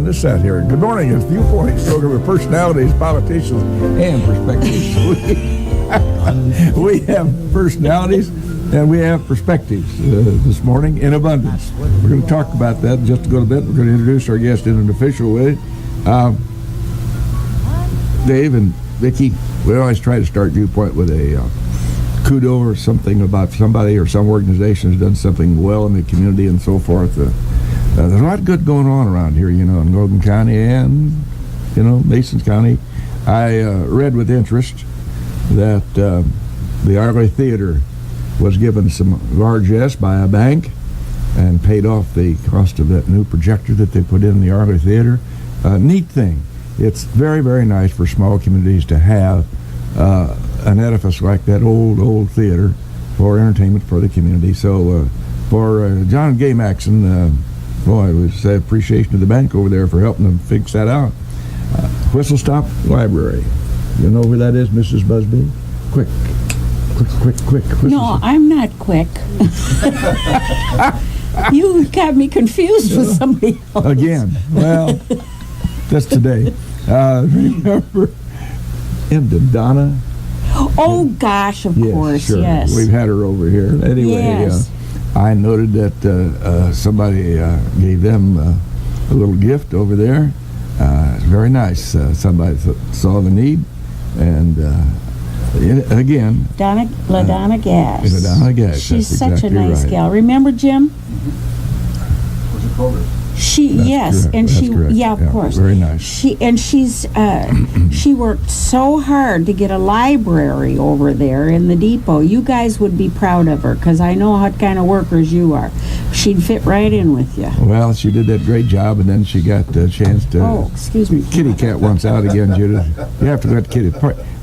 on this side here. Good morning. It's Viewpoint, program of personalities, politicians, and perspectives. We have personalities and we have perspectives this morning in abundance. We're going to talk about that in just a little bit. We're going to introduce our guest in an official way. Dave and Vicki, we always try to start Viewpoint with a kudo or something about somebody or some organization has done something well in the community and so forth. There's a lot of good going on around here, in Logan County and, Mason County. I read with interest that the Arley Theater was given some largesse by a bank and paid off the cost of that new projector that they put in the Arley Theater. Neat thing. It's very, very nice for small communities to have an edifice like that old theater for entertainment for the community. So for John and Gay Maxon, boy, it was appreciation to the bank over there for helping them fix that out. Whistlestop Library. You know where that is, Mrs. Busby? Quick. No, I'm not quick. You got me confused with somebody else. Again. Well, that's today. Remember Donna? Oh, gosh, of course, sure. yes. We've had her over here. Anyway, yes. I noted that somebody gave them a little gift over there. Very nice. Somebody saw the need, and again, LaDonna Gass. LaDonna Gass. She's that's such exactly a nice right. gal. Remember, Jim? Was it called? Yes, correct. and That's she, correct. yeah, of course. Very nice. She worked so hard to get a library over there in the depot. You guys would be proud of her, because I know what kind of workers you are. She'd fit right in with you. Well, she did that great job, and then she got the chance to. Oh, excuse me. Kitty cat wants out again, Judy. You have to let the kitty.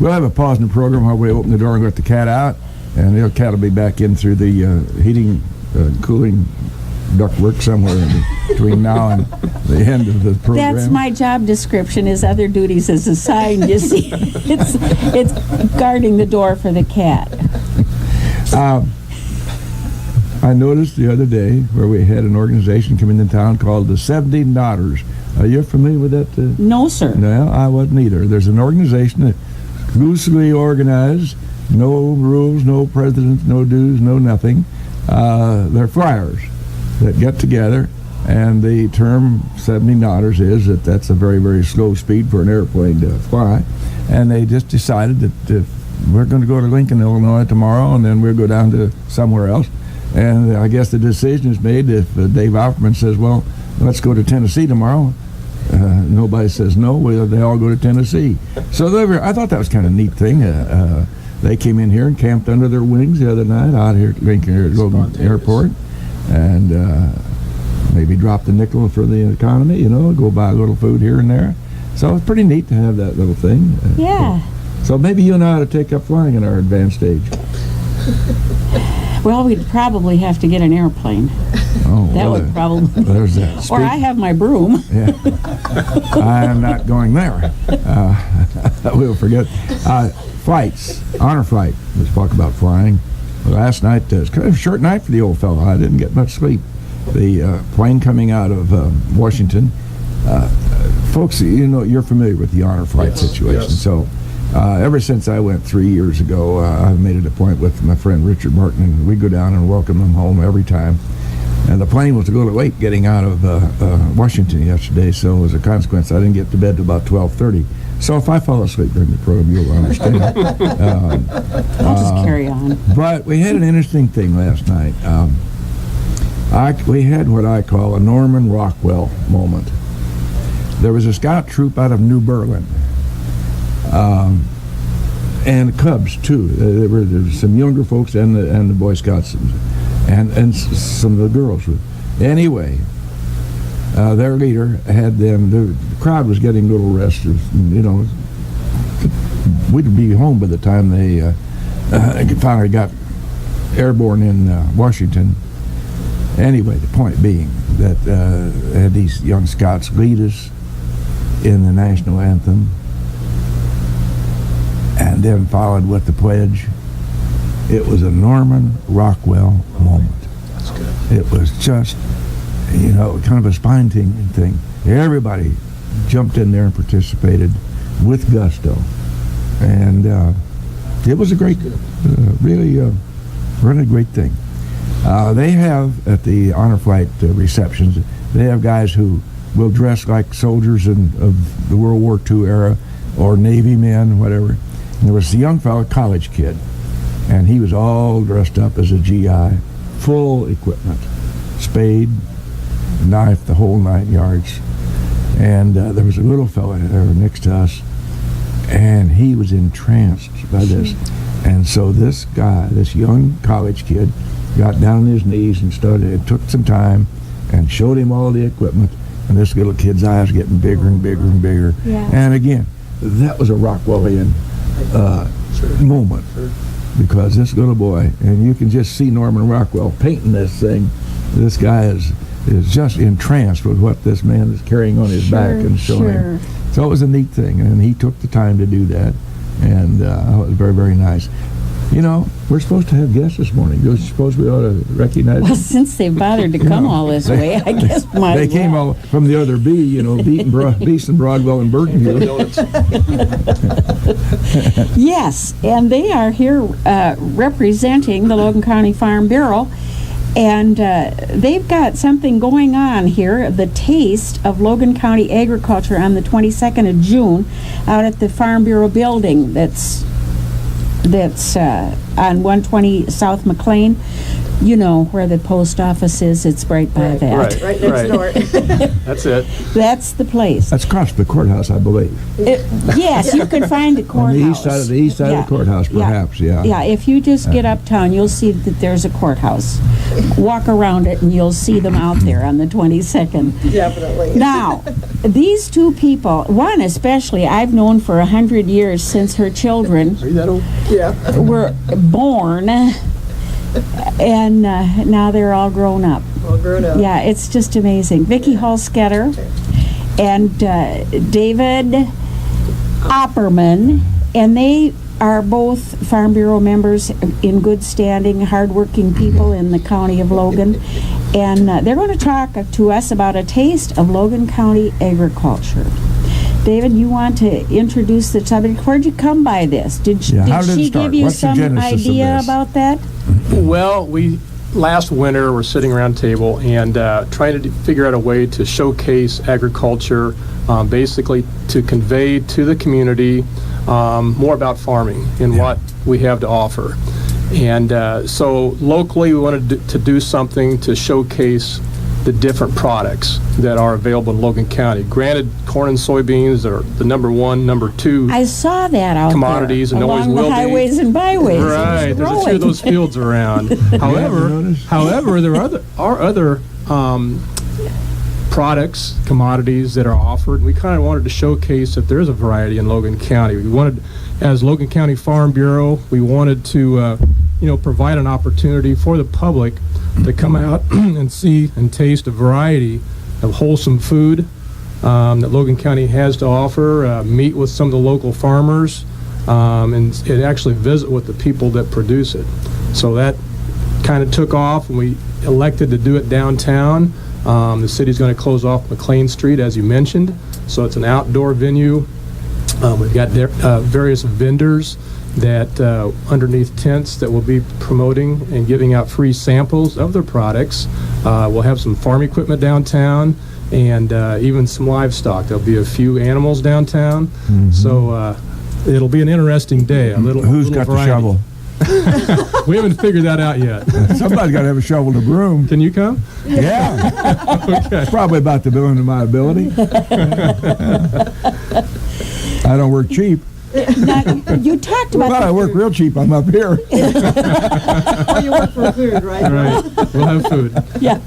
We'll have a pause in the program while we open the door and let the cat out, and the cat will be back in through the heating, cooling ductwork somewhere in between now and the end of the program. That's my job description. His other duties is assigned, you see. It's guarding the door for the cat. I noticed the other day where we had an organization come into town called the 70 Nodders. Are you familiar with that? No, sir. No, I wasn't either. There's an organization that loosely organized, no rules, no presidents, no dues, no nothing. They're flyers that get together, and the term 70 knotters is that's a very, very slow speed for an airplane to fly, and they just decided that we're going to go to Lincoln, Illinois tomorrow, and then we'll go down to somewhere else, and I guess the decision is made if Dave Opperman says, well, let's go to Tennessee tomorrow, nobody says no, they all go to Tennessee. So I thought that was kind of a neat thing. They came in here and camped under their wings the other night out here at Lincoln Logan Airport, and maybe drop the nickel for the economy, go buy a little food here and there. So it's pretty neat to have that little thing. Yeah. So maybe you and I ought to take up flying in our advanced age. Well, we'd probably have to get an airplane. Oh, that would probably. There's that. Or I have my broom. Yeah. I am not going there. We'll forget. Flights. Honor flight. Let's talk about flying. Last night, it was kind of a short night for the old fellow. I didn't get much sleep. The plane coming out of Washington. Folks, you're familiar with the honor flight situation. Yes. So ever since I went 3 years ago, I've made it a point with my friend Richard Martin, and we go down and welcome them home every time. And the plane was a little late getting out of Washington yesterday, so as a consequence, I didn't get to bed till about 12:30. So if I fall asleep during the program, you'll understand. I'll just carry on. But we had an interesting thing last night. We had what I call a Norman Rockwell moment. There was a scout troop out of New Berlin, and Cubs too. There were some younger folks and the Boy Scouts, and some of the girls. Anyway, their leader had them. The crowd was getting a little restless. We'd be home by the time they finally got airborne in Washington. Anyway, the point being that had these young scouts lead us in the national anthem, and then followed with the pledge. It was a Norman Rockwell moment. That's good. It was just kind of a spine-tingling thing. Everybody jumped in there and participated with gusto. And it was a great, really great thing. They have, at the honor flight receptions, they have guys who will dress like soldiers of the World War II era, or Navy men, whatever. And there was a young fellow, college kid, and he was all dressed up as a GI, full equipment, spade, knife, the whole 9 yards. And there was a little fellow there next to us, and he was entranced by this. And so this guy, this young college kid, got down on his knees and took some time and showed him all the equipment, and this little kid's eyes getting bigger and bigger and bigger. Yeah. And again, that was a Rockwellian moment, because this little boy, and you can just see Norman Rockwell painting this thing. This guy is just entranced with what this man is carrying on his back and showing him. So it was a neat thing, and he took the time to do that, and it was very, very nice. We're supposed to have guests this morning. You suppose we ought to recognize Well, them? since they bothered to come all this way, I guess They came all from the other Beeson, Broadwell, and Burtonville. Yes, and they are here representing the Logan County Farm Bureau, and they've got something going on here, the Taste of Logan County Agriculture, on the 22nd of June out at the Farm Bureau building that's on 120 South McLean. Where the post office is. It's right by that. Right next door. That's it. That's the place. That's across the courthouse, I believe. Yes, you can find the courthouse. On the east side of the courthouse, perhaps, yeah. Yeah, if you just get uptown, you'll see that there's a courthouse. Walk around it and you'll see them out there on the 22nd. Definitely. Now, these two people, one especially, I've known for 100 years, since her children Are you that old? Yeah. were born, and now they're all grown up. All grown up. Yeah, it's just amazing. Vicki Huelskoetter and David Opperman, and they are both Farm Bureau members in good standing, hardworking people in the county of Logan. And they're going to talk to us about a taste of Logan County agriculture. David, you want to introduce the subject? Where'd you come by this? Did she give you some idea about that? Well, last winter we're sitting around a table and trying to figure out a way to showcase agriculture, basically to convey to the community more about farming and what we have to offer. And so locally we wanted to do something to showcase the different products that are available in Logan County. Granted, corn and soybeans are the number one, number two. I saw that out commodities, there, and always along will the be. Highways and byways. Right, there's a few of those fields around. However, there are other products, commodities that are offered. We kind of wanted to showcase that there's a variety in Logan County. We wanted, as Logan County Farm Bureau, we wanted to provide an opportunity for the public to come out and see and taste a variety of wholesome food that Logan County has to offer, meet with some of the local farmers, and actually visit with the people that produce it. So that kind of took off, and we elected to do it downtown. The city's going to close off McLean Street, as you mentioned, so it's an outdoor venue. We've got various vendors that underneath tents that will be promoting and giving out free samples of their products. We'll have some farm equipment downtown and even some livestock. There'll be a few animals downtown. Mm-hmm. So it'll be an interesting day. Who's got variety. the shovel? We haven't figured that out yet. Somebody's got to have a shovel to broom. Can you come? Yeah. Okay. It's probably about the billing of my ability. I don't work cheap. Now, you talked about Well, I work real cheap. I'm up here. Oh, you work for food, right? Right. We'll have food. Yeah.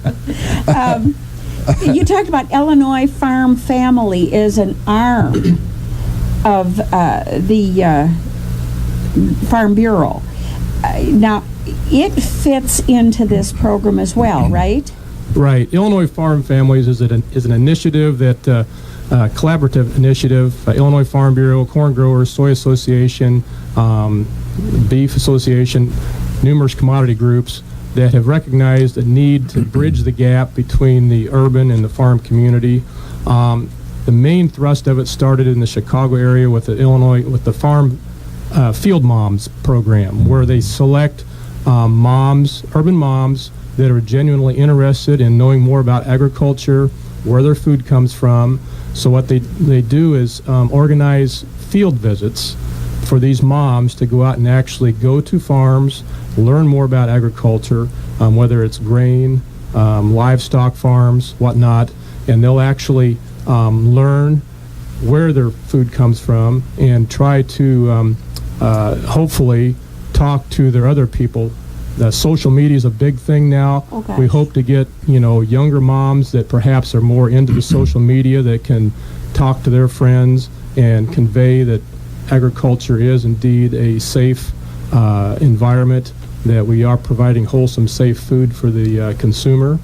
You talked about Illinois Farm Family as an arm of the Farm Bureau. Now, it fits into this program as well, right? Right. Illinois Farm Families is an initiative that collaborative initiative, Illinois Farm Bureau, Corn Growers, Soy Association, Beef Association, numerous commodity groups that have recognized a need to bridge the gap between the urban and the farm community. The main thrust of it started in the Chicago area with the farm Field Moms program, where they select urban moms that are genuinely interested in knowing more about agriculture, where their food comes from. So what they do is organize field visits for these moms to go out and actually go to farms, learn more about agriculture, whether it's grain, livestock farms, whatnot, and they'll actually learn where their food comes from and try to hopefully talk to their other people. The social media is a big thing now. Oh, gosh. We hope to get, younger moms that perhaps are more into the social media that can talk to their friends and convey that agriculture is indeed a safe environment, that we are providing wholesome, safe food for the consumer.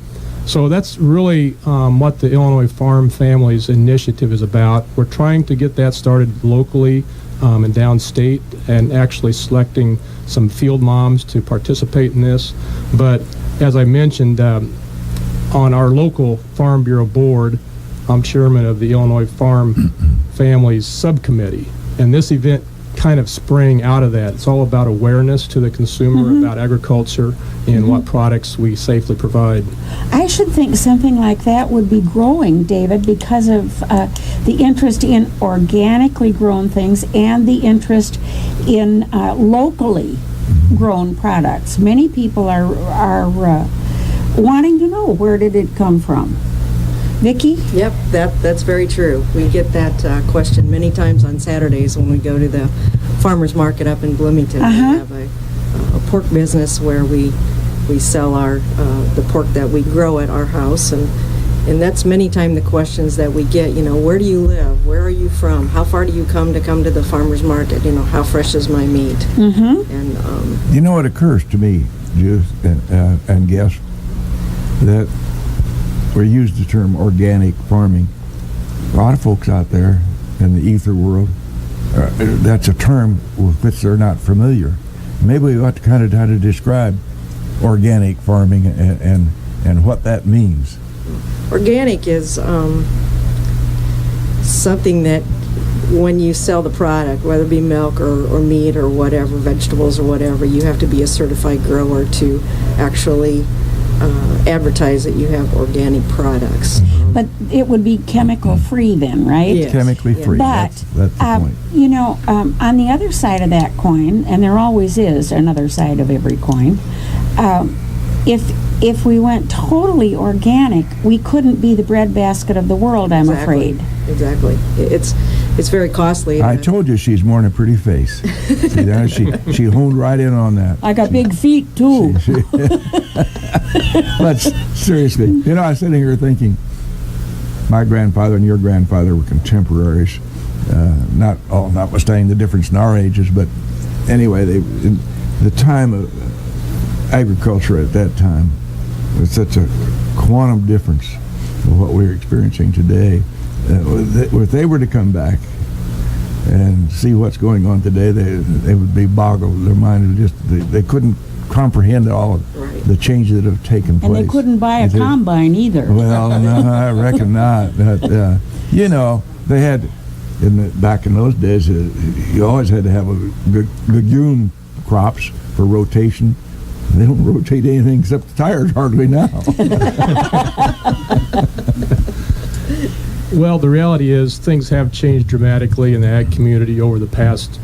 So that's really what the Illinois Farm Families Initiative is about. We're trying to get that started locally and downstate, and actually selecting some field moms to participate in this. But as I mentioned, on our local Farm Bureau board, I'm chairman of the Illinois Farm Families Subcommittee, and this event kind of sprang out of that. It's all about awareness to the consumer about agriculture and what products we safely provide. I should think something like that would be growing, David, because of the interest in organically grown things and the interest in locally grown products. Many people are wanting to know, where did it come from? Vicki? Yep, that's very true. We get that question many times on Saturdays when we go to the farmers market up in Bloomington. We have a pork business where we sell the pork that we grow at our house, and that's many times the questions that we get. Where do you live? Where are you from? How far do you come to the farmers market? How fresh is my meat? Mm-hmm. And it occurs to me, Judy and guess that we use the term organic farming. A lot of folks out there in the ether world, that's a term with which they're not familiar. Maybe we ought to kind of try to describe organic farming and what that means. Organic is something that when you sell the product, whether it be milk or meat or whatever, vegetables or whatever, you have to be a certified grower to actually advertise that you have organic products. But it would be chemical free then, right? Yes. Chemically free. But that's the point. on the other side of that coin, and there always is another side of every coin, if we went totally organic, we couldn't be the breadbasket of the world, I'm afraid. Exactly. It's very costly. I told you she's more than a pretty face. See that? She honed right in on that. I got big feet too. But seriously, I was sitting here thinking, my grandfather and your grandfather were contemporaries, notwithstanding the difference in our ages, but anyway, in the time of agriculture at that time was such a quantum difference of what we're experiencing today. If they were to come back and see what's going on today, they would be boggled. Their mind would they couldn't comprehend all of the changes that have taken place. And they couldn't buy a combine either. Well, no, I reckon not. But, they had, back in those days, you always had to have a legume crops for rotation. They don't rotate anything except the tires hardly now. Well, the reality is things have changed dramatically in the ag community over the past,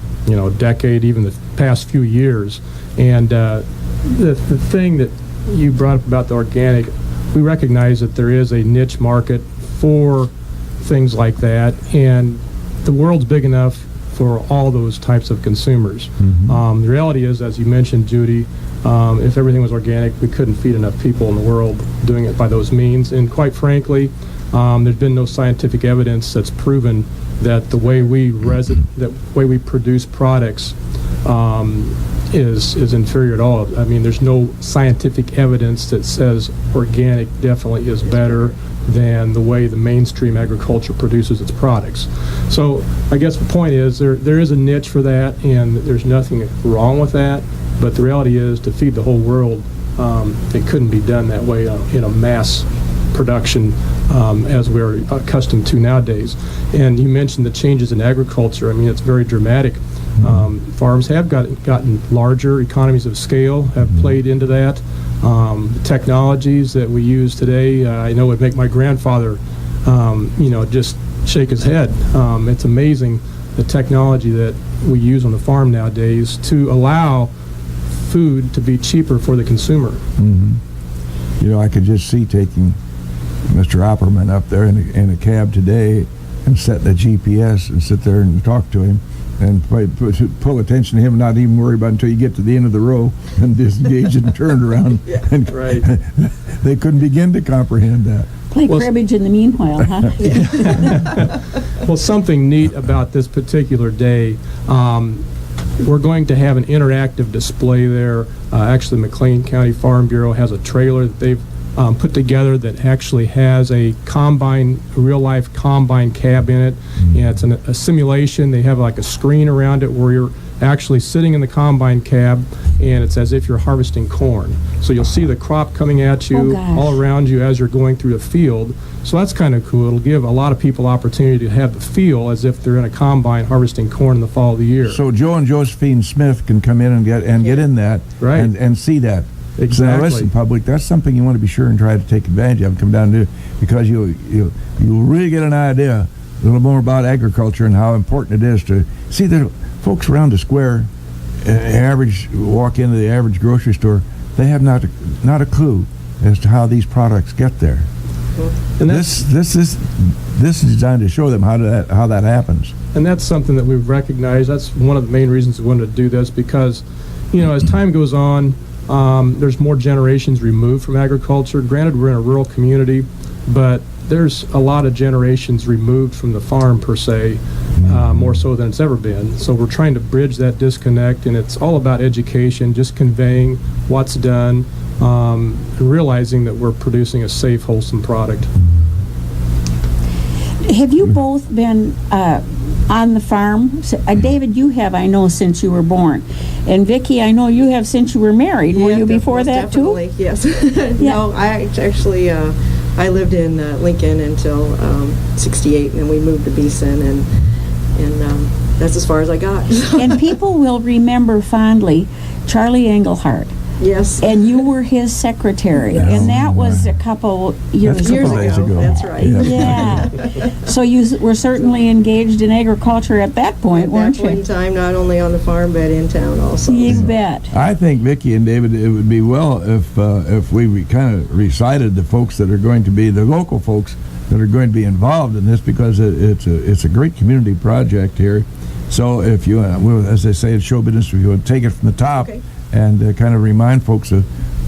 decade, even the past few years. And the thing that you brought up about the organic, we recognize that there is a niche market for things like that, and the world's big enough for all those types of consumers. Mm-hmm. The reality is, as you mentioned, Judy, if everything was organic, we couldn't feed enough people in the world doing it by those means. And quite frankly, there's been no scientific evidence that's proven that the way we produce products is inferior at all. I mean, there's no scientific evidence that says organic definitely is better than the way the mainstream agriculture produces its products. So I guess the point is there is a niche for that, and there's nothing wrong with that. But the reality is, to feed the whole world, it couldn't be done that way in a mass production as we're accustomed to nowadays. And you mentioned the changes in agriculture. I mean, it's very dramatic. Farms have gotten larger. Economies of scale have played into that. The technologies that we use today, I know would make my grandfather, just shake his head. It's amazing the technology that we use on the farm nowadays to allow food to be cheaper for the consumer. I could just see taking Mr. Opperman up there in a cab today and set the GPS and sit there and talk to him and pull attention to him, not even worry about it until you get to the end of the row and disengage and turn around. And Right. They couldn't begin to comprehend that. Play cribbage in the meanwhile, huh? Well, something neat about this particular day, we're going to have an interactive display there. Actually, McLean County Farm Bureau has a trailer that they've put together that actually has a real-life combine cab in it. And it's a simulation. They have like a screen around it where you're actually sitting in the combine cab, and it's as if you're harvesting corn. So you'll see the crop coming at you all around you as you're going through the field. So that's kind of cool. It'll give a lot of people opportunity to have the feel as if they're in a combine harvesting corn in the fall of the year. So Joe and Josephine Smith can come in and get in that and see that. Exactly. So now listen, public, that's something you want to be sure and try to take advantage of and come down to, because you'll really get an idea a little more about agriculture and how important it is to see the folks around the square. Walk into the average grocery store, they have not a clue as to how these products get there. And this is designed to show them how that happens. And that's something that we've recognized. That's one of the main reasons we wanted to do this, because as time goes on, there's more generations removed from agriculture. Granted, we're in a rural community, but there's a lot of generations removed from the farm per se, more so than it's ever been. So we're trying to bridge that disconnect, and it's all about education, just conveying what's done, and realizing that we're producing a safe, wholesome product. Have you both been on the farm? David, you have, I know, since you were born. And Vicki, I know you have since you were married. Were you before that, definitely, too? Yes. No, I actually, I lived in Lincoln until 68, and then we moved to Beeson, and that's as far as I got. And people will remember fondly Charlie Engelhardt. Yes. And you were his secretary, and that was a couple years ago. That's right. Yeah. So you were certainly engaged in agriculture at that point, weren't you? At that point in time, not only on the farm, but in town also. You bet. I think, Vicki and David, it would be well if we kind of recited the folks that are going to be, the local folks that are going to be involved in this, because it's a great community project here. So if you, as they say in show business, if you would take it from the top, and kind of remind folks of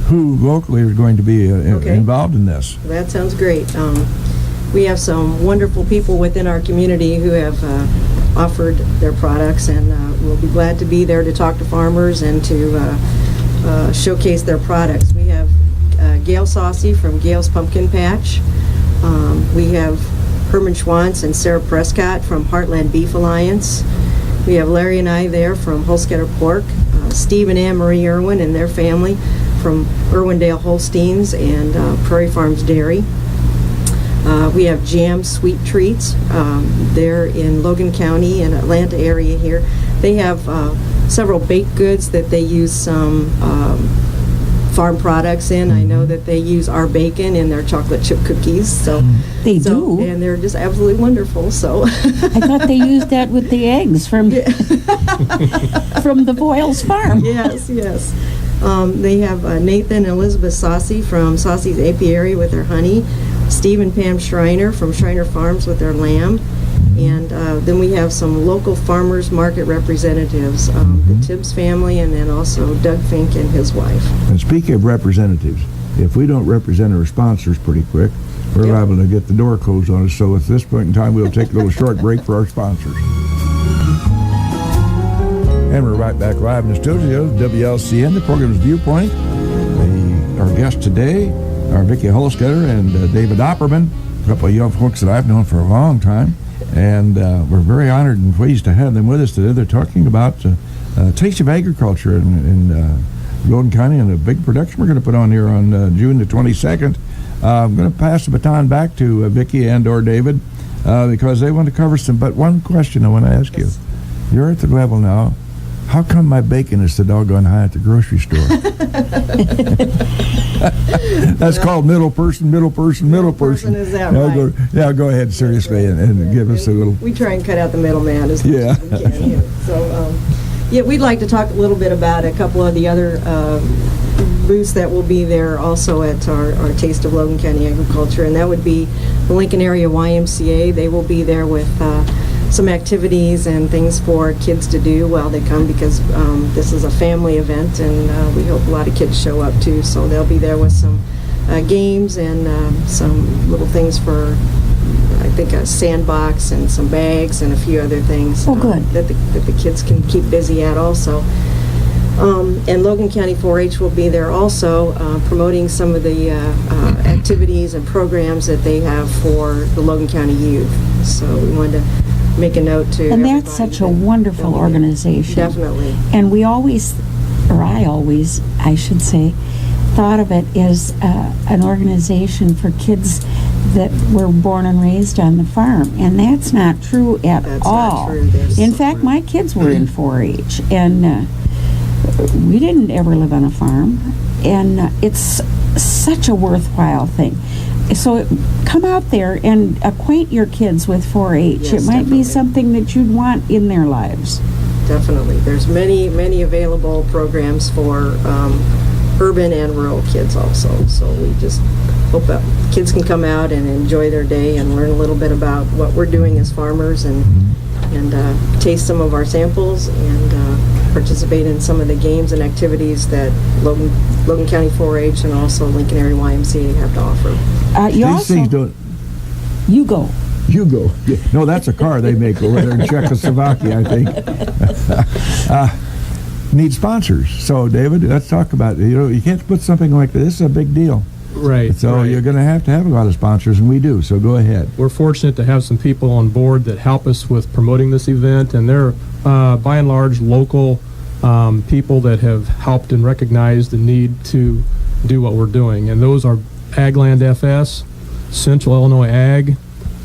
who locally are going to be involved in this. That sounds great. We have some wonderful people within our community who have offered their products, and we'll be glad to be there to talk to farmers and to showcase their products. We have Gail Saucy from Gail's Pumpkin Patch. We have Herman Schwantz and Sarah Prescott from Heartland Beef Alliance. We have Larry and I there from Huelskoetter Pork. Steve and Anne Marie Irwin and their family from Irwindale Holsteins and Prairie Farms Dairy. We have Jam Sweet Treats. They're in Logan County and Atlanta area here. They have several baked goods that they use some farm products in. I know that they use our bacon in their chocolate chip cookies. So they do, and they're just absolutely wonderful. So I thought they used that with the eggs from from the Boyles farm. Yes. They have Nathan and Elizabeth Saucy from Saucy's Apiary with their honey. Steve and Pam Schreiner from Schreiner Farms with their lamb. And then we have some local farmers market representatives, the Tibbs family, and then also Doug Fink and his wife. And speaking of representatives, if we don't represent our sponsors pretty quick, we're liable to get the door closed on us. So at this point in time, we'll take a little short break for our sponsors. And we're right back live in the studio, WLCN. The program is Viewpoint. Our guests today are Vicki Huelskoetter and David Opperman, a couple of young folks that I've known for a long time. And we're very honored and pleased to have them with us today. They're talking about Taste of Agriculture and Logan County and a big production we're going to put on here on June the 22nd. I'm going to pass the baton back to Vicki and/or David because they want to cover some. But one question I want to ask you: you're at the level now. How come my bacon is so doggone high at the grocery store? That's called middle person. Is that right? Go ahead seriously and give us a little. We try and cut out the middleman as much as we can here. So, we'd like to talk a little bit about a couple of the other booths that will be there also at our Taste of Logan County Agriculture, and that would be the Lincoln Area YMCA. They will be there with some activities and things for kids to do while they come, because this is a family event, and we hope a lot of kids show up too. So they'll be there with some games and some little things for, I think, a sandbox and some bags and a few other things good. That the kids can keep busy at also. And Logan County 4-H will be there also promoting some of the activities and programs that they have for the Logan County youth. So we wanted to make a note to And that's such a wonderful organization. Definitely. And we always, or I should say, thought of it as an organization for kids that were born and raised on the farm. And that's not true at all. Not true. In fact, my kids were in 4-H, and we didn't ever live on a farm. And it's such a worthwhile thing. So come out there and acquaint your kids with 4-H. Yes, it might definitely. be something that you'd want in their lives. Definitely. There's many available programs for urban and rural kids also. So we just hope that kids can come out and enjoy their day and learn a little bit about what we're doing as farmers and taste some of our samples and participate in some of the games and activities that Logan County 4-H and also Lincoln Area YMCA have to offer. These things don't. You go. You go. Yeah. No, that's a car they make over there in Czechoslovakia, I think. Need sponsors. So, David, let's talk about it. You can't put something like this. This is a big deal. Right. So right. you're going to have a lot of sponsors, and we do. So go ahead. We're fortunate to have some people on board that help us with promoting this event, and they're by and large local people that have helped and recognized the need to do what we're doing. And those are Agland FS, Central Illinois Ag,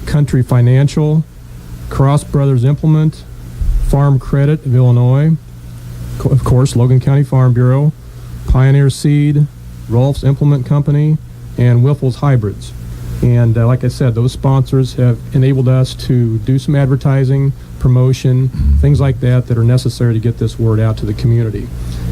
Country Financial, Cross Brothers Implement, Farm Credit of Illinois, of course, Logan County Farm Bureau, Pioneer Seed, Rolf's Implement Company, and Wiffles Hybrids. And like I said, those sponsors have enabled us to do some advertising, promotion, things like that are necessary to get this word out to the community.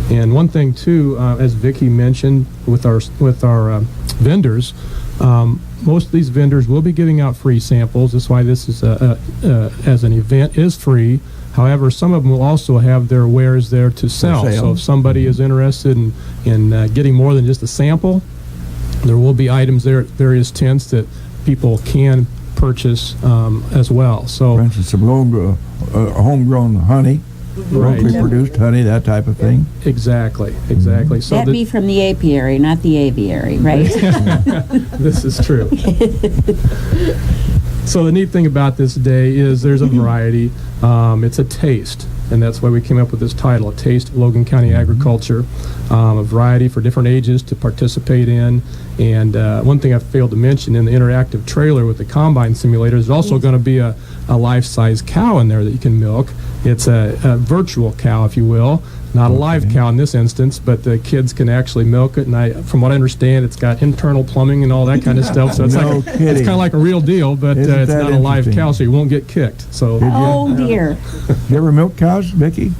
And one thing too, as Vicki mentioned, with our vendors, most of these vendors will be giving out free samples. That's why this is as an event is free. However, some of them will also have their wares there to sell. So if somebody is interested in getting more than just a sample, there will be items there at various tents that people can purchase as well. So, for instance, some homegrown honey, locally produced honey, that type of thing. Exactly. So That'd be from the apiary, not the aviary, right? This is true. So the neat thing about this day is there's a variety. It's a taste, and that's why we came up with this title, A Taste of Logan County Agriculture. A variety for different ages to participate in. And one thing I failed to mention, in the interactive trailer with the combine simulator, there's also going to be a life-size cow in there that you can milk. It's a virtual cow, if you will. Not a live cow in this instance, but the kids can actually milk it. And from what I understand, it's got internal plumbing and all that kind of stuff. So it's it's kind of like a real deal, but it's not a live cow, so you won't get kicked. So oh dear! You ever milk cows, Vicki?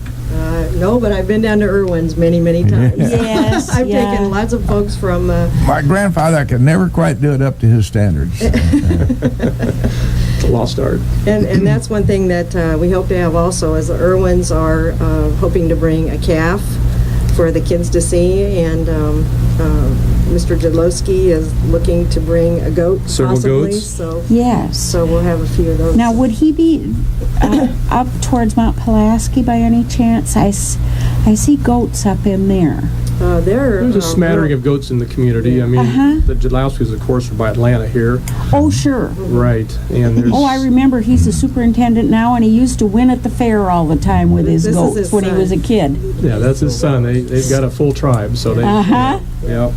No, but I've been down to Irwin's many times. Yes, I've taken lots of folks from. My grandfather could never quite do it up to his standards. It's a lost art. And that's one thing that we hope to have also, is the Irwins are hoping to bring a calf for the kids to see, and Mr. Jadlowski is looking to bring a goat, Several possibly. goats? Yes. So we'll have a few of those. Now, would he be up towards Mount Pulaski by any chance? I see goats up in there. There's a smattering of goats in the community. I mean, the Jadlowskis, of course, are by Atlanta here. Oh, sure. Right. And there's... Oh, I remember he's the superintendent now, and he used to win at the fair all the time with his This is goats his when he son. was a kid. Yeah, that's his son. They've got a full tribe, so they... Yeah.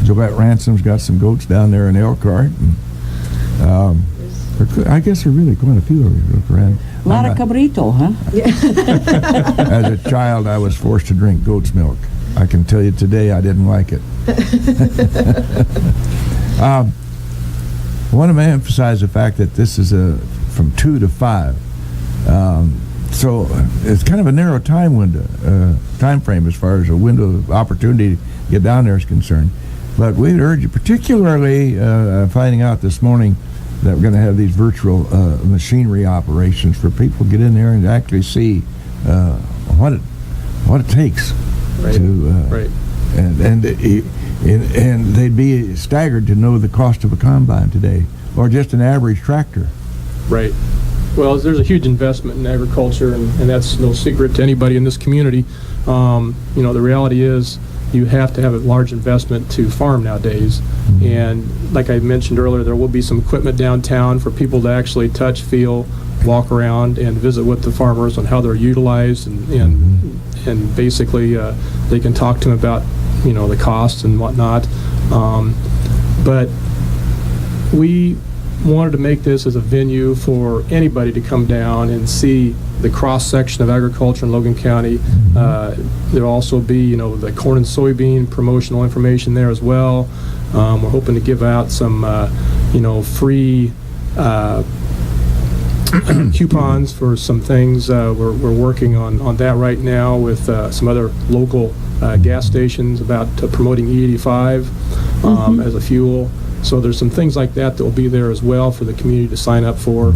Gillette Ransom's got some goats down there in Elkhart. And, I guess there are really quite a few of you around. A lot of cabrito, huh? As a child, I was forced to drink goat's milk. I can tell you today I didn't like it. I want to emphasize the fact that this is from 2 to 5. So it's kind of a narrow time frame as far as a window of opportunity to get down there is concerned. But we'd urge you, particularly finding out this morning that we're going to have these virtual machinery operations for people to get in there and actually see what it takes. Right. Right. And they'd be staggered to know the cost of a combine today, or just an average tractor. Right. Well, there's a huge investment in agriculture, and that's no secret to anybody in this community. The reality is you have to have a large investment to farm nowadays. Mm-hmm. And like I mentioned earlier, there will be some equipment downtown for people to actually touch, feel, walk around, and visit with the farmers on how they're utilized, and basically they can talk to them about the costs and whatnot. But we wanted to make this as a venue for anybody to come down and see the cross-section of agriculture in Logan County. There'll also be, the corn and soybean promotional information there as well. We're hoping to give out some, free coupons for some things. We're working on that right now with some other local gas stations about promoting E85 as a fuel. So there's some things like that will be there as well for the community to sign up for.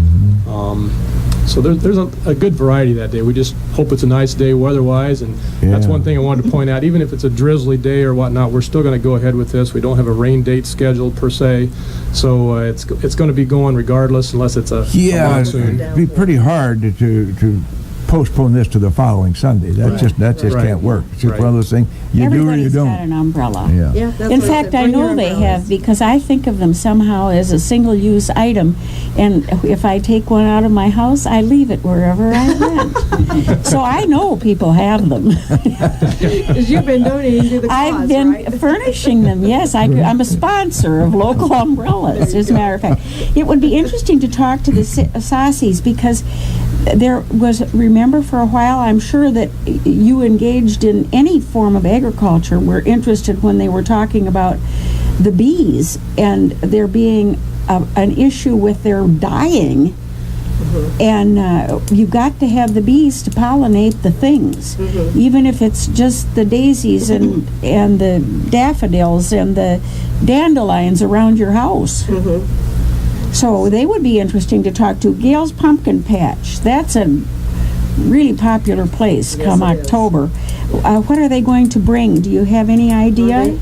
So there's a good variety that day. We just hope it's a nice day weather-wise, and that's one thing I wanted to point out. Even if it's a drizzly day or whatnot, we're still going to go ahead with this. We don't have a rain date scheduled per se, so it's going to be going regardless unless it's a monsoon. It'd be pretty hard to postpone this to the following Sunday. That just can't work. It's just one of those things. You do or you don't. Everybody's got an umbrella. Yeah. That's In what fact, said. I Bring your know they umbrellas. have, because I think of them somehow as a single-use item, and if I take one out of my house, I leave it wherever I went. So I know people have them. Because you've been donating to the cause, I've been right? furnishing them, yes. I'm a sponsor of local umbrellas, as a matter of fact. It would be interesting to talk to the Saucies, because there was, remember for a while, I'm sure that you engaged in any form of agriculture were interested when they were talking about the bees and there being an issue with their dying. And you got to have the bees to pollinate the things, even if it's just the daisies and the daffodils and the dandelions around your house. So they would be interesting to talk to. Gail's Pumpkin Patch, that's a really popular place come it is. October. What are they going to bring? Do you have any idea?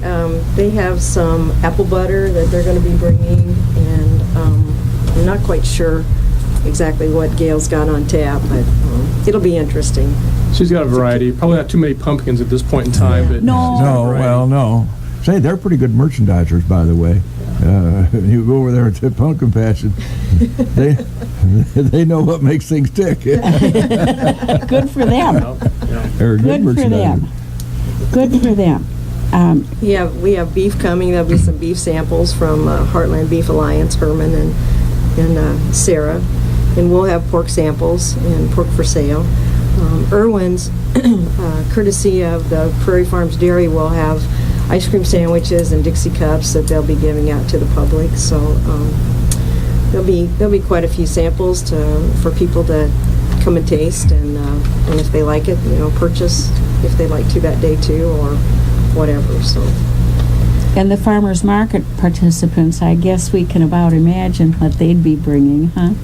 They have some apple butter that they're going to be bringing, and I'm not quite sure exactly what Gail's got on tap, but it'll be interesting. She's got a variety. Probably not too many pumpkins at this point in time, but No. she's got a variety. No. Say, they're pretty good merchandisers, by the way. You go over there at the pumpkin patch, and they know what makes things tick. Good for them. They're good Good for them. Good for them. We have beef coming. There'll be some beef samples from Heartland Beef Alliance, Herman and Sarah. And we'll have pork samples and pork for sale. Irwin's, courtesy of the Prairie Farms Dairy, will have ice cream sandwiches and Dixie cups that they'll be giving out to the public. So there'll be quite a few samples for people to come and taste, and if they like it, purchase if they like to that day too, or whatever. So. And the farmers market participants, I guess we can about imagine what they'd be bringing, huh?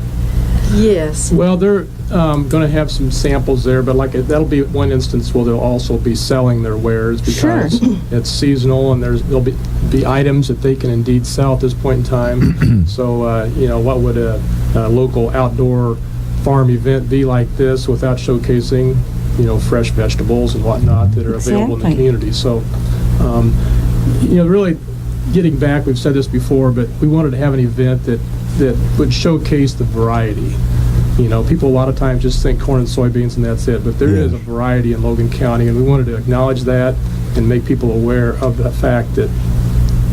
Yes. Well, they're going to have some samples there, but that'll be one instance where they'll also be selling their wares because it's seasonal, and there'll be items that they can indeed sell at this point in time. So, what would a local outdoor farm event be like this without showcasing, fresh vegetables and whatnot that are available in the community? So, really getting back, we've said this before, but we wanted to have an event that would showcase the variety. People a lot of times just think corn and soybeans and that's it, but there is a variety in Logan County, and we wanted to acknowledge that and make people aware of the fact that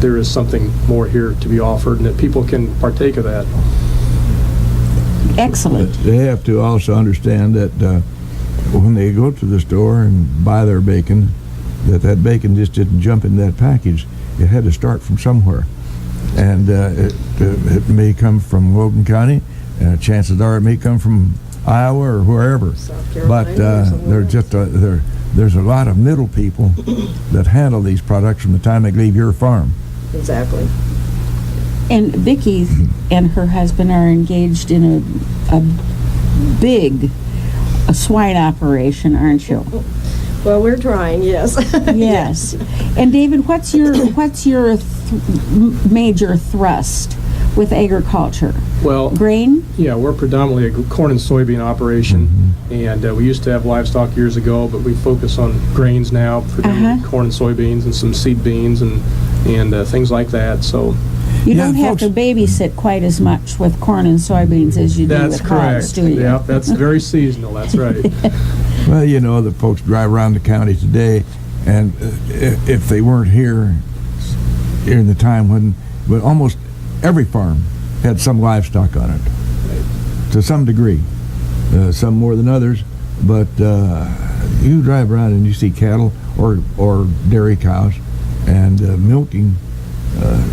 there is something more here to be offered and that people can partake of that. Excellent. But they have to also understand that when they go to the store and buy their bacon, that bacon just didn't jump in that package. It had to start from somewhere. And it may come from Logan County. Chances are it may come from Iowa or wherever. South Carolina. But there's a lot of middle people that handle these products from the time they leave your farm. Exactly. And Vicki and her husband are engaged in a big swine operation, aren't you? Well, we're trying, yes. Yes. And David, what's your major thrust with agriculture? Well, grain? Yeah, we're predominantly a corn and soybean operation, and we used to have livestock years ago, but we focus on grains now, predominantly corn and soybeans and some seed beans and things like that. So you don't have to babysit quite as much with corn and soybeans as you do with hogs, do you? Yeah, that's very seasonal. That's right. Well, the folks drive around the county today, and if they weren't here in the time when almost every farm had some livestock on it, to some degree, some more than others. But you drive around and you see cattle or dairy cows, and milking,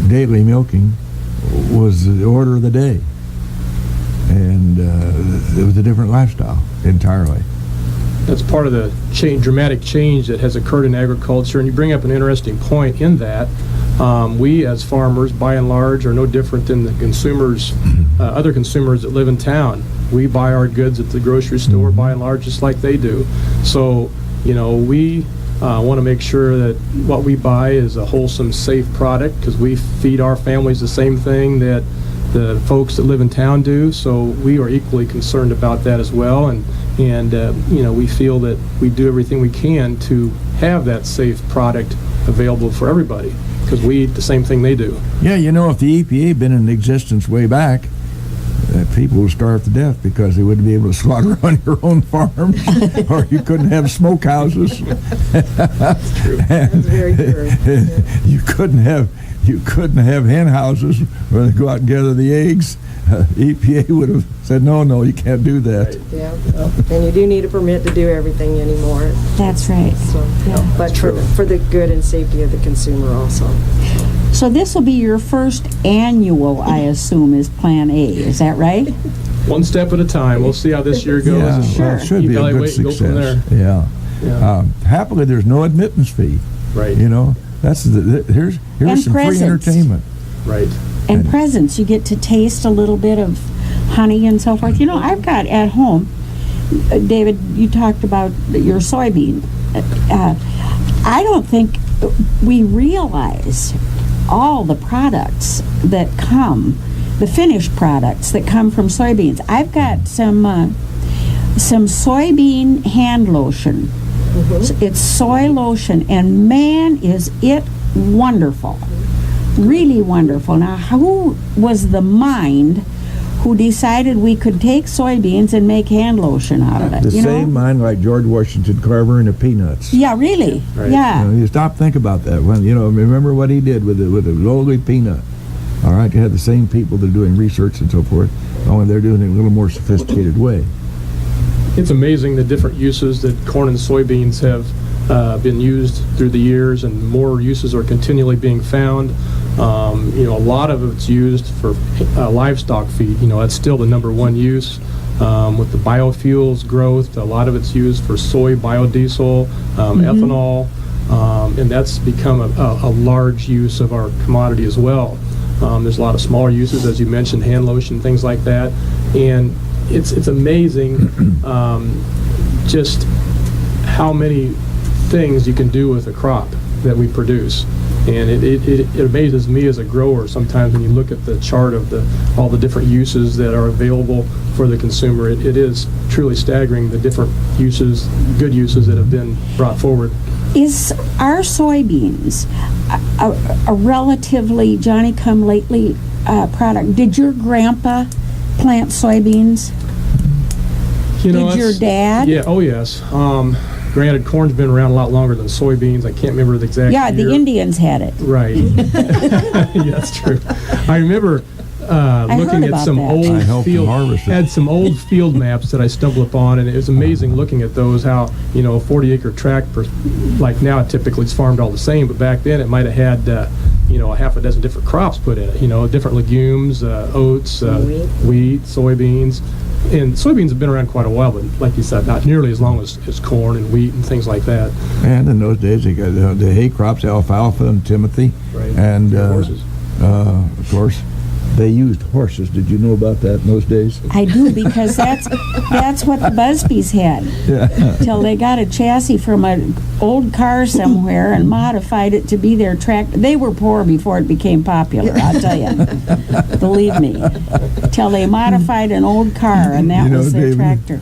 daily milking, was the order of the day, and it was a different lifestyle entirely. That's part of the dramatic change that has occurred in agriculture, and you bring up an interesting point in that. We as farmers, by and large, are no different than the consumers, other consumers that live in town. We buy our goods at the grocery store, by and large, just like they do. So, we want to make sure that what we buy is a wholesome, safe product, because we feed our families the same thing that the folks that live in town do. So we are equally concerned about that as well, and we feel that we do everything we can to have that safe product available for everybody, because we eat the same thing they do. Yeah, if the EPA had been in existence way back, people would starve to death because they wouldn't be able to slaughter on your own farm, or you couldn't have smokehouses. That's true. That's very true. Yeah. You couldn't have hen houses where they go out and gather the eggs. EPA would have said, no, you can't do that. Right. Yeah, and you do need a permit to do everything anymore. That's right. So, but for the good and safety of the consumer also. So this will be your first annual, I assume, is Plan A. Is that right? One step at a time. We'll see how this year goes. Yeah, and well, it should be a good evaluate and go from there. success. Yeah. Happily, there's no admittance fee. Right. That's here's some presents. free entertainment. Right. And presents. You get to taste a little bit of honey and so forth. I've got at home, David, you talked about your soybean. I don't think we realize all the products that come, the finished products that come from soybeans. I've got some soybean hand lotion. It's soy lotion, and man, is it wonderful. Really wonderful. Now, who was the mind who decided we could take soybeans and make hand lotion out of it? The same mind like George Washington Carver and the Peanuts. Yeah, really. Right. Yeah. You stop, think about that. When remember what he did with the lowly peanut. All right, you have the same people that are doing research and so forth, only they're doing it in a little more sophisticated way. It's amazing the different uses that corn and soybeans have been used through the years, and more uses are continually being found. A lot of it's used for livestock feed. That's still the number one use. With the biofuels growth, a lot of it's used for soy biodiesel, ethanol, and that's become a large use of our commodity as well. There's a lot of smaller uses, as you mentioned, hand lotion, things like that. And it's amazing just how many things you can do with a crop that we produce. And it amazes me as a grower sometimes when you look at the chart of all the different uses that are available for the consumer. It is truly staggering, the different uses, good uses that have been brought forward. Is our soybeans a relatively Johnny-come-lately product? Did your grandpa plant soybeans? You know, Did your dad? Yeah, oh yes. Granted, corn's been around a lot longer than soybeans. I can't remember the exact Yeah, year. the Indians had it. Right. Yeah, that's true. I remember looking heard at about some that. I old helped them field harvest it. had some old field maps that I stumbled upon, and it was amazing looking at those. How a 40-acre tract, like now, typically it's farmed all the same, but back then it might have had a half a dozen different crops put in it. Different legumes, oats, wheat, soybeans. And soybeans have been around quite a while, but like you said, not nearly as long as corn and wheat and things like that. And in those days, they got the hay crops, alfalfa and timothy. Right. And horses. Of course, they used horses. Did you know about that in those days? I do, because that's what the Busbys had. Yeah. Till they got a chassis from an old car somewhere and modified it to be their tractor. They were poor before it became popular, I'll tell you. Believe me. Till they modified an old car, and that was their David, tractor.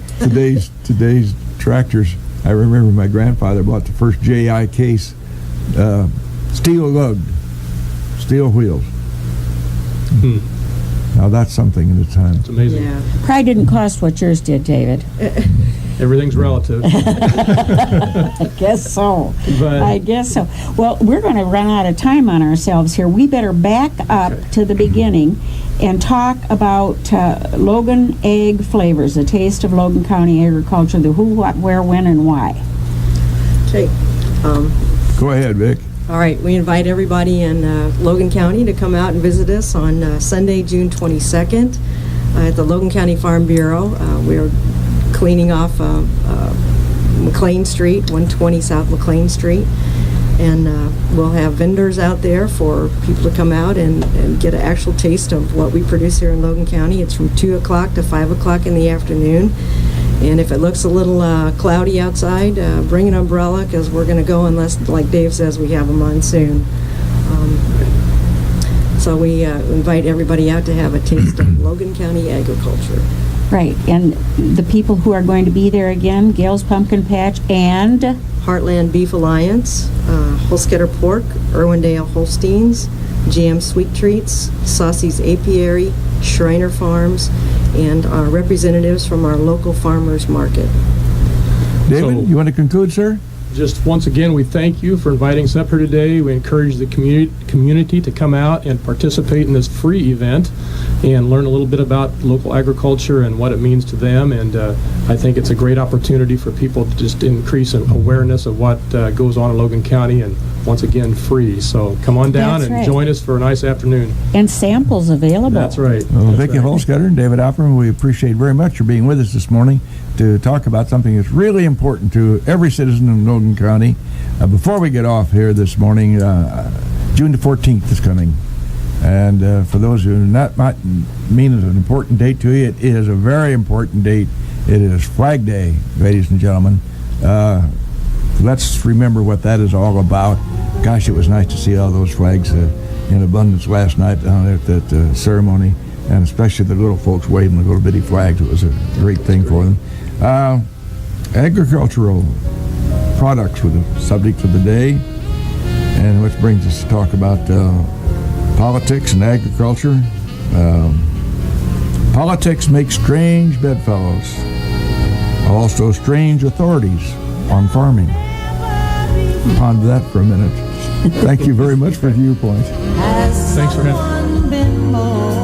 Today's tractors, I remember my grandfather bought the first J.I. case, steel lugged, steel wheels. Now that's something at a time. It's amazing. Yeah. Probably didn't cost what yours did, David. Everything's relative. I guess so. But I guess so. Well, we're going to run out of time on ourselves here. We better back up to the beginning and talk about Logan Ag Flavors, the taste of Logan County agriculture, the who, what, where, when, and why. Okay. Go ahead, Vic. All right, we invite everybody in Logan County to come out and visit us on Sunday, June 22nd at the Logan County Farm Bureau. We're cleaning off McLean Street, 120 South McLean Street, and we'll have vendors out there for people to come out and get an actual taste of what we produce here in Logan County. It's from 2 o'clock to 5 o'clock in the afternoon. And if it looks a little cloudy outside, bring an umbrella, because we're going to go unless, like Dave says, we have a monsoon. So we invite everybody out to have a taste of Logan County agriculture. Right, and the people who are going to be there again, Gail's Pumpkin Patch and Heartland Beef Alliance, Huelskoetter Pork, Irwindale Holsteins, GM Sweet Treats, Saucy's Apiary, Schreiner Farms, and our representatives from our local farmers market. David, you want to conclude, sir? just once again, we thank you for inviting us up here today. We encourage the community to come out and participate in this free event and learn a little bit about local agriculture and what it means to them. And I think it's a great opportunity for people to just increase awareness of what goes on in Logan County, and once again, free. So come on down and join us for a nice afternoon. And samples available. That's right. Well, Vicki Huelskoetter and David Opperman, we appreciate very much your being with us this morning to talk about something that's really important to every citizen in Logan County. Before we get off here this morning, June the 14th is coming. And for those who might mean it's an important date to you, it is a very important date. It is Flag Day, ladies and gentlemen. Let's remember what that is all about. Gosh, it was nice to see all those flags in abundance last night down there at that ceremony, and especially the little folks waving the little bitty flags. It was a great thing for them. Agricultural products were the subject of the day, and which brings us to talk about politics and agriculture. Politics make strange bedfellows, also strange authorities on farming. Ponder that for a minute. Thank you very much for Viewpoint. Thanks for having me.